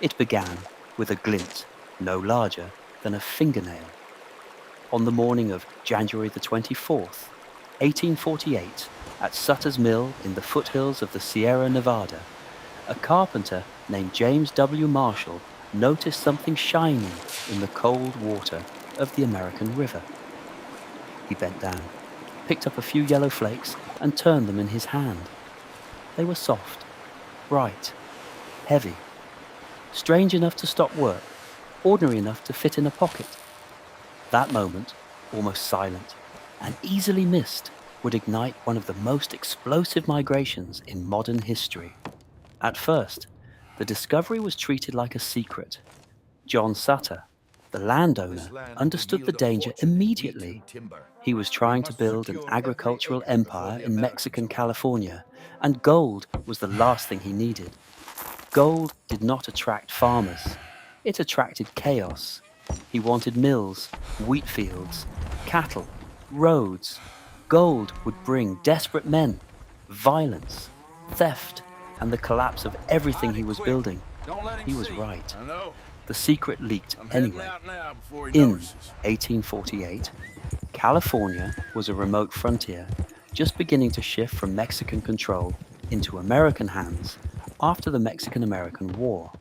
It began with a glint no larger than a fingernail. On the morning of January the 24th, 1848, at Sutter's Mill in the foothills of the Sierra Nevada, a carpenter named James W. Marshall noticed something shining in the cold water of the American River. He bent down, picked up a few yellow flakes, and turned them in his hand. They were soft, bright, heavy, strange enough to stop work, ordinary enough to fit in a pocket. That moment, almost silent and easily missed, would ignite one of the most explosive migrations in modern history. At first, the discovery was treated like a secret. John Sutter, the landowner, understood the danger immediately. He was trying to build an agricultural empire in Mexican California, and gold was the last thing he needed. Gold did not attract farmers. It attracted chaos. He wanted mills, wheat fields, cattle, roads. Gold would bring desperate men, violence, theft, and the collapse of everything he was building. He was right. The secret leaked anyway. In 1848, California was a remote frontier, just beginning to shift from Mexican control into American hands after the Mexican-American War.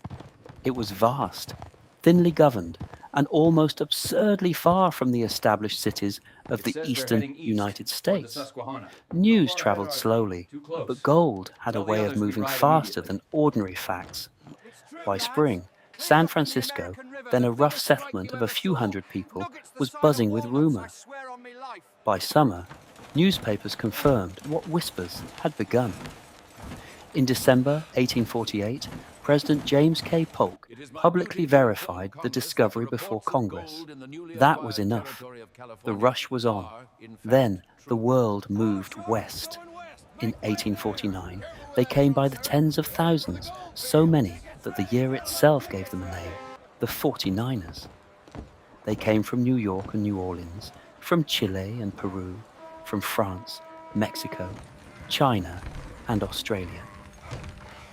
It was vast, thinly governed, and almost absurdly far from the established cities of the eastern United States. News traveled slowly, but gold had a way of moving faster than ordinary facts. By spring, San Francisco, then a rough settlement of a few hundred people, was buzzing with rumor. By summer, newspapers confirmed what whispers had begun. In December 1848, President James K. Polk publicly verified the discovery before Congress. That was enough. The rush was on. Then the world moved west. In 1849, they came by the tens of thousands, so many that the year itself gave them a name, the 49ers. They came from New York and New Orleans, from Chile and Peru, from France, Mexico, China, and Australia.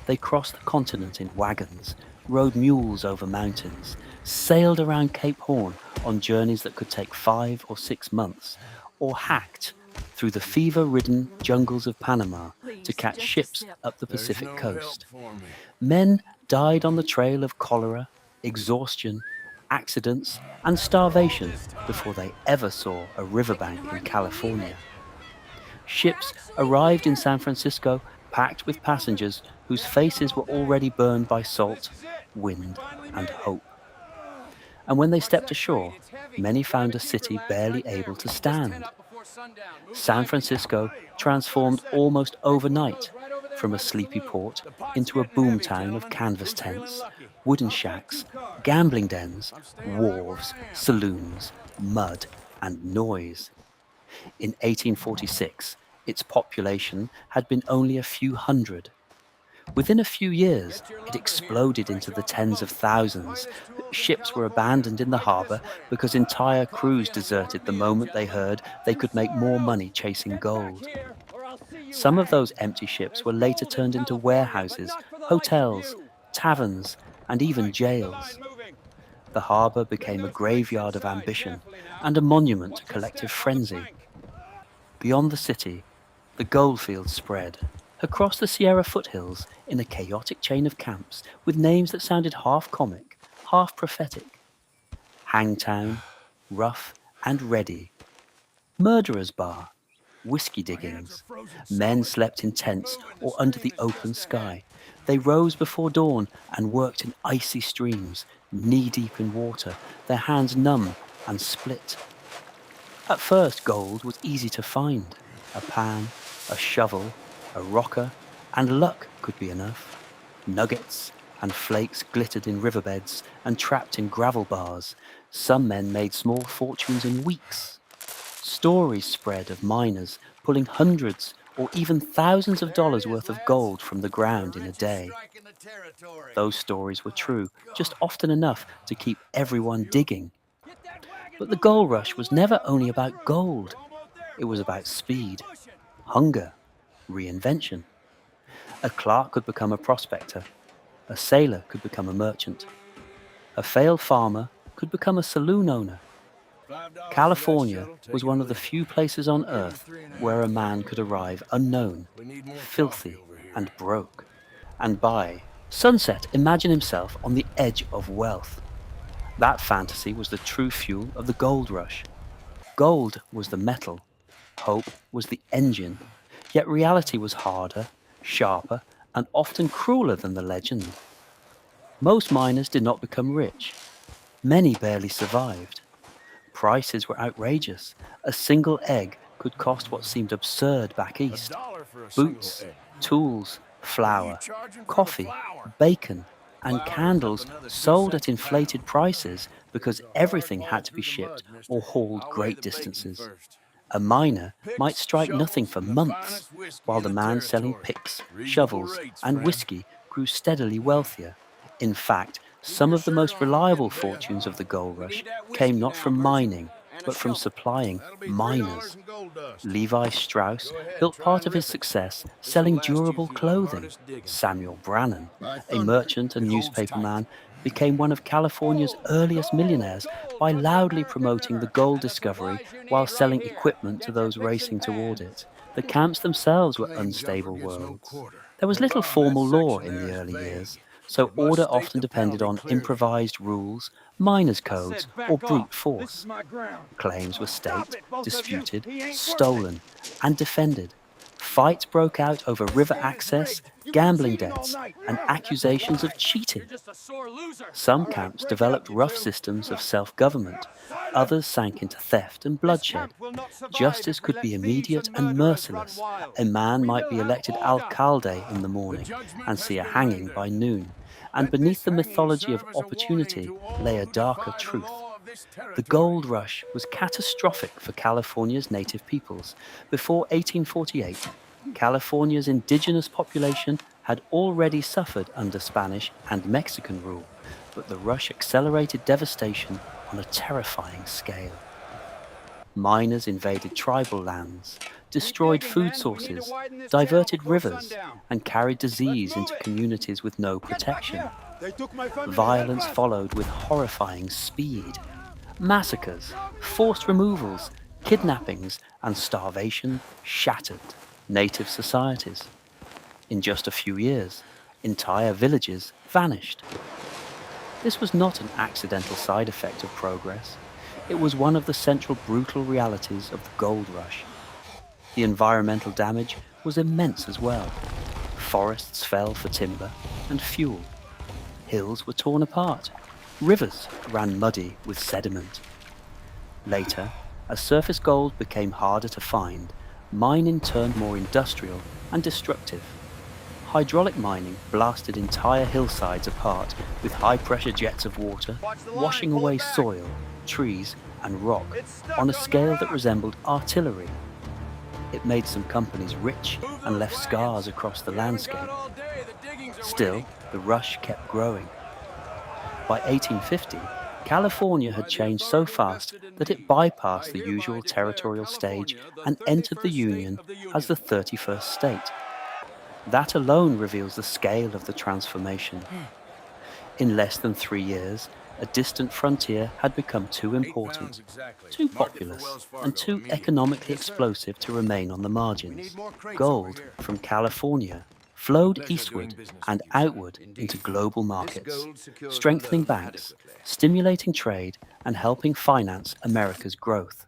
They crossed the continent in wagons, rode mules over mountains, sailed around Cape Horn on journeys that could take 5 or 6 months, or hacked through the fever-ridden jungles of Panama to catch ships up the Pacific coast. Men died on the trail of cholera, exhaustion, accidents, and starvation before they ever saw a riverbank in California. Ships arrived in San Francisco packed with passengers whose faces were already burned by salt, wind, and hope. And when they stepped ashore, many found a city barely able to stand. San Francisco transformed almost overnight from a sleepy port into a boomtown of canvas tents, wooden shacks, gambling dens, wharves, saloons, mud, and noise. In 1846, its population had been only a few hundred. Within a few years, it exploded into the tens of thousands. Ships were abandoned in the harbor because entire crews deserted the moment they heard they could make more money chasing gold. Some of those empty ships were later turned into warehouses, hotels, taverns, and even jails. The harbor became a graveyard of ambition and a monument to collective frenzy. Beyond the city, the goldfields spread. Across the Sierra foothills, in a chaotic chain of camps with names that sounded half comic, half prophetic. Hangtown, Rough and Ready, Murderer's Bar, whiskey diggings. Men slept in tents or under the open sky. They rose before dawn and worked in icy streams, knee-deep in water, their hands numb and split. At first, gold was easy to find. A pan, a shovel, a rocker, and luck could be enough. Nuggets and flakes glittered in riverbeds and trapped in gravel bars. Some men made small fortunes in weeks. Stories spread of miners pulling hundreds or even thousands of dollars worth of gold from the ground in a day. Those stories were true, just often enough to keep everyone digging. But the gold rush was never only about gold. It was about speed, hunger, reinvention. A clerk could become a prospector. A sailor could become a merchant. A failed farmer could become a saloon owner. $5 for that California shuttle. Take was it or one of the leave it. few places on Give me Earth three and a where a half. man could arrive unknown, We need more coffee filthy, over here. and broke, and by sunset imagine himself on the edge of wealth. That fantasy was the true fuel of the gold rush. Gold was the metal, hope was the engine, yet reality was harder, sharper, and often crueler than the legend. Most miners did not become rich. Many barely survived. Prices were outrageous. A single egg could cost what seemed absurd back A east. dollar for a single Boots, egg. tools, What are you flour, charging for the coffee, flour? bacon, and Flour's up candles another sold at 2 cents a inflated pound. prices because Here's a hard everything haul had to be through the shipped mud, or mister. hauled I'll weigh great the bacon distances. first. A miner might Picks, strike nothing shovels, for and the months, finest whiskey while in the the man selling territory. picks, Reasonable shovels, rates, and friend. whiskey grew steadily wealthier. In fact, Keep some your of the shirt most on. I'm reliable getting bigger. fortunes of the gold We rush need that came whiskey not now, from merchant. mining, And a but from shovel. supplying That'll be $3 miners. in gold dust. Levi Strauss Go ahead, built try part and of his rip it. success This'll selling last you durable through the clothing. hardest digging. Samuel Brannan, By a thunder, merchant it and holds tight. newspaperman, became one of California's earliest millionaires by loudly promoting the gold discovery while selling equipment to those racing toward it. The camps themselves were Claim jumper unstable gets no worlds. quarter. There was little That formal law section in there the is early vague. years, so It must order state often the depended penalty on clearly. improvised rules, miners' I codes, said or back off. brute This is force. my ground. Claims were Stop staked, it, both of you. disputed, He ain't worth it. stolen, and defended. Fights broke out over This river game is access, rigged. You've been gambling cheating all debts, night. and That's a accusations of lie. cheating. You're just a sore loser. Some All right, camps break it up, developed you rough two. systems of self government, others sank into theft and This bloodshed. camp will not survive Justice if we could let be thieves immediate and and murderers run merciless. wild. A man We might will be have elected order. alcalde in the The morning judgment and has see a been hanging rendered. by noon, and Let this beneath the hanging mythology of serve as a warning opportunity to all lay a who darker defy the truth. law of this The territory. gold rush was catastrophic for California's native peoples. Before 1848, California's indigenous population had already suffered under Spanish and Mexican rule, but the rush accelerated devastation on a terrifying scale. Miners invaded tribal lands, Keep destroyed digging, food men. We need to sources, widen this channel diverted before rivers, sundown. and carried Let's disease move into it. communities with no Get back protection. here. They took my family. Help Violence us. followed with horrifying speed. Massacres, forced removals, kidnappings, and starvation shattered native societies. In just a few years, entire villages vanished. This was not an accidental side effect of progress. It was one of the central brutal realities of the gold rush. The environmental damage was immense as well. Forests fell for timber and fuel. Hills were torn apart. Rivers ran muddy with sediment. Later, as surface gold became harder to find, mining turned more industrial and destructive. Hydraulic mining blasted entire hillsides apart with high-pressure jets of water, washing away soil, trees, and rock on a scale that resembled artillery. It made some companies rich and left scars across the landscape. Still, the rush kept growing. By 1850, California had changed so fast that it bypassed the usual territorial stage and entered the Union as the 31st state. That alone reveals the scale of the transformation. In less than 3 years, a distant frontier had become too important, too populous, and too economically explosive to remain on the margins. Gold from California flowed eastward and outward into global markets, strengthening banks, stimulating trade, and helping finance America's growth.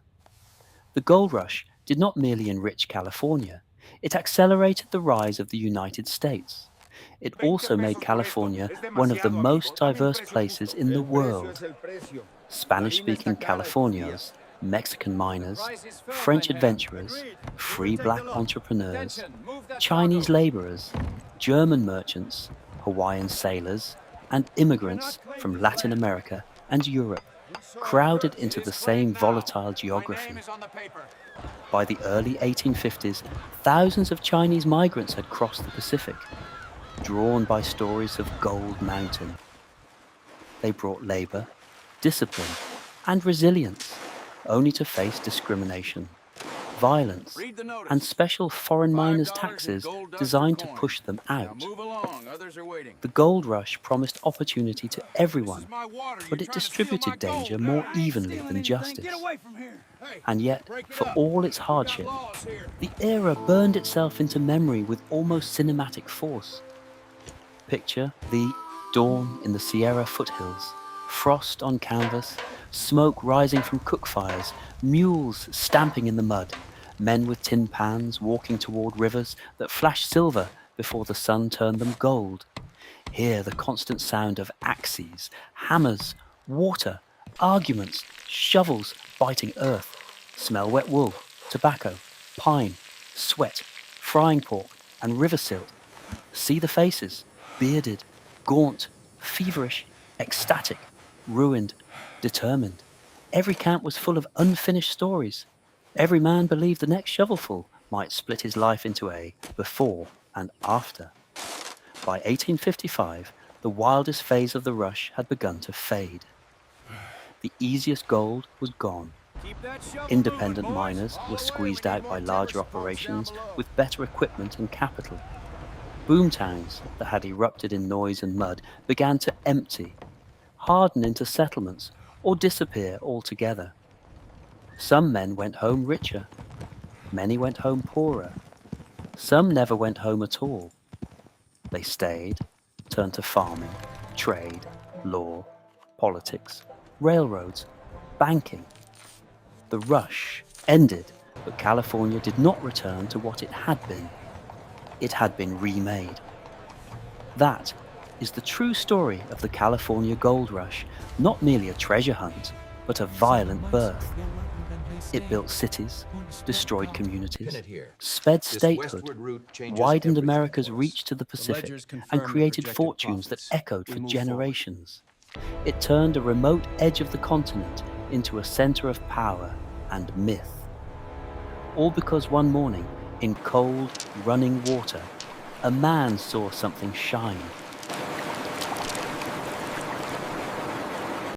The gold rush did not merely enrich California, it accelerated the rise of the United States. It also made California one of the most diverse places in the world. Spanish-speaking Californios, Mexican miners, French adventurers, free black entrepreneurs, Chinese laborers, German merchants, Hawaiian sailors, and immigrants from Latin America and Europe crowded into the same volatile geography. By the early 1850s, thousands of Chinese migrants had crossed the Pacific, drawn by stories of Gold Mountain. They brought labor, discipline, and resilience, only to face discrimination. violence, Read the notice. and special foreign miners' $5 in taxes gold dust designed and to coin. push them Now out. move along. Others are waiting. The gold rush promised opportunity to This everyone, is my water. but You're it trying to steal my distributed danger gold. more I ain't evenly stealing than anything. justice. Get away from here. Hey, And yet, break it for up. all its We got hardship, laws here. the era burned itself into memory with almost cinematic force. Picture the dawn in the Sierra foothills, frost on canvas, smoke rising from cook fires, mules stamping in the mud, men with tin pans walking toward rivers that flashed silver before the sun turned them gold. Hear the constant sound of axes, hammers, water, arguments, shovels biting earth. Smell wet wool, tobacco, pine, sweat, frying pork, and river silt. See the faces, bearded, gaunt, feverish, ecstatic, ruined, determined. Every camp was full of unfinished stories. Every man believed the next shovelful might split his life into a before and after. By 1855, the wildest phase of the rush had begun to fade. The easiest gold was gone. Keep that shovel Independent moving, boys. miners All were the way, squeezed we got out by more larger timber supports down operations below. with better equipment and capital. Boomtowns that had erupted in noise and mud began to empty, harden into settlements, or disappear altogether. Some men went home richer. Many went home poorer. Some never went home at all. They stayed, turned to farming, trade, law, politics, railroads, banking. The rush ended, but California did not return to what it had been. It had been remade. That is the true story of the California Gold Rush, not merely a treasure hunt, but a violent birth. It built cities, destroyed communities, sped statehood, widened America's reach to the Pacific, ledgers confirm and the created projected fortunes that profits. echoed We for move generations. It turned a remote edge of the continent into a center of power and myth. All because one morning, in cold, running water, a man saw something shine